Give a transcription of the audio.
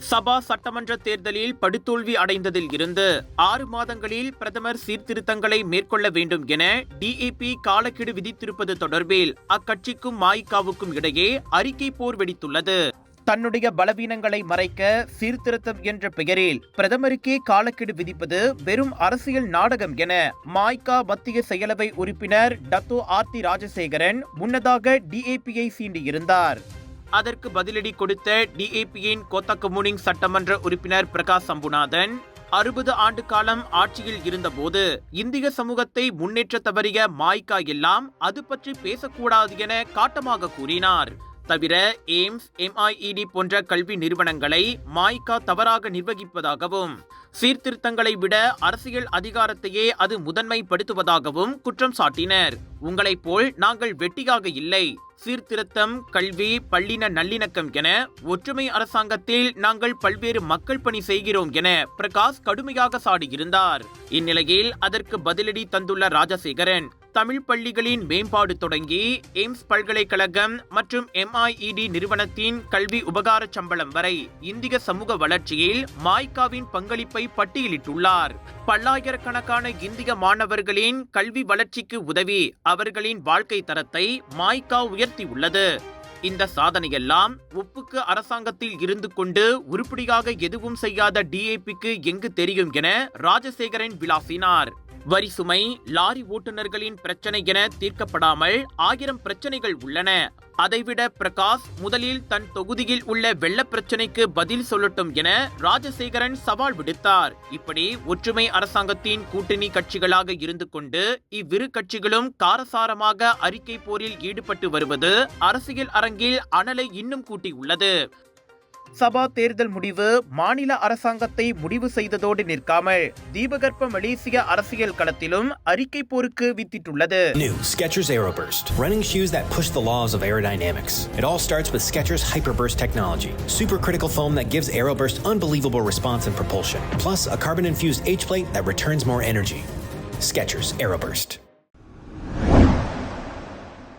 சபா சட்டமன்ற தேர்தலில் படுதோல்வி அடைந்ததில் இருந்து 6 மாதங்களில் பிரதமர் சீர்திருத்தங்களை மேற்கொள்ள வேண்டும் என டிஏபி காலக்கெடு விதித்திருப்பது தொடர்பில் அக்கட்சிக்கும் மாயிகாவுக்கும் இடையே அறிக்கை போர் வெடித்துள்ளது. தன்னுடைய பலவீனங்களை மறைக்க சீர்திருத்தம் என்ற பெயரில் பிரதமருக்கே காலக்கெடு விதிப்பது வெறும் அரசியல் நாடகம் என மாய்கா மத்திய செயலவை உறுப்பினர் டத்தோ ஆர்த்தி ராஜசேகரன் முன்னதாக டிஏபியை சீண்டியிருந்தார். அதற்கு பதிலடி கொடுத்த டிஏபியின் கோத்தகமுனிங் சட்டமன்ற உறுப்பினர் பிரகாஷ் சம்புநாதன் 60 ஆண்டு காலம் ஆட்சியில் இருந்தபோது இந்திய சமூகத்தை முன்னேற்ற தவறிய மாய்கா எல்லாம் அது பற்றி பேசக்கூடாது என காட்டமாக கூறினார். தவிர எய்ம்ஸ், MIED போன்ற கல்வி நிறுவனங்களை மாய்கா தவறாக நிர்வகிப்பதாகவும் சீர்திருத்தங்களை விட அரசியல் அதிகாரத்தையே அது முதன்மைப்படுத்துவதாகவும் குற்றம் சாட்டினர். உங்களைப் போல் நாங்கள் வெட்டியாக இல்லை. சீர்திருத்தம், கல்வி, பள்ளின நல்லிணக்கம் என ஒற்றுமை அரசாங்கத்தில் நாங்கள் பல்வேறு மக்கள் பணி செய்கிறோம் என பிரகாஷ் கடுமையாக சாடியிருந்தார். இந்நிலையில் அதற்கு பதிலடி தந்துள்ள ராஜசேகரன், தமிழ் பள்ளிகளின் மேம்பாடு தொடங்கி எய்ம்ஸ் பல்கலைக்கழகம் மற்றும் MIED நிறுவனத்தின் கல்வி உபகார சம்பளம் வரை இந்திய சமூக வளர்ச்சியில் மாய்காவின் பங்களிப்பை பட்டியலிட்டுள்ளார். பல்லாயிரக்கணக்கான இந்திய மாணவர்களின் கல்வி வளர்ச்சிக்கு உதவி அவர்களின் வாழ்க்கை தரத்தை மாய்கா உயர்த்தியுள்ளது. இந்த சாதனையெல்லாம் ஒப்புக்கு அரசாங்கத்தில் இருந்து கொண்டு உருப்படியாக எதுவும் செய்யாத டிஏபிக்கு எங்கு தெரியும் என ராஜசேகரன் விளாசினார். வரி சுமை, லாரி ஓட்டுநர்களின் பிரச்சனை என தீர்க்கப்படாமல் 1000 பிரச்சனைகள் உள்ளன. அதைவிட பிரகாஷ் முதலில் தன் தொகுதியில் உள்ள வெள்ள பிரச்சனைக்கு பதில் சொல்லட்டும் என ராஜசேகரன் சவால் விடுத்தார். இப்படி ஒற்றுமை அரசாங்கத்தின் கூட்டணி கட்சிகளாக இருந்து கொண்டு இவ்விரு கட்சிகளும் காரசாரமாக அறிக்கை போரில் ஈடுபட்டு வருவது அரசியல் அரங்கில் அனலை இன்னும் கூட்டியுள்ளது. சபா தேர்தல் முடிவு மாநில அரசாங்கத்தை முடிவு செய்ததோடு நிற்காமல் தீபகற்ப மலேசிய அரசியல் களத்திலும் அறிக்கை போருக்கு வித்திட்டுள்ளது. New Skechers Aeroburst, running shoes that push the laws of aerodynamics. It all starts with Skechers Hyperburst technology, supercritical foam that gives Aeroburst unbelievable response and propulsion, plus a carbon-infused H-plate that returns more energy. Skechers Aeroburst.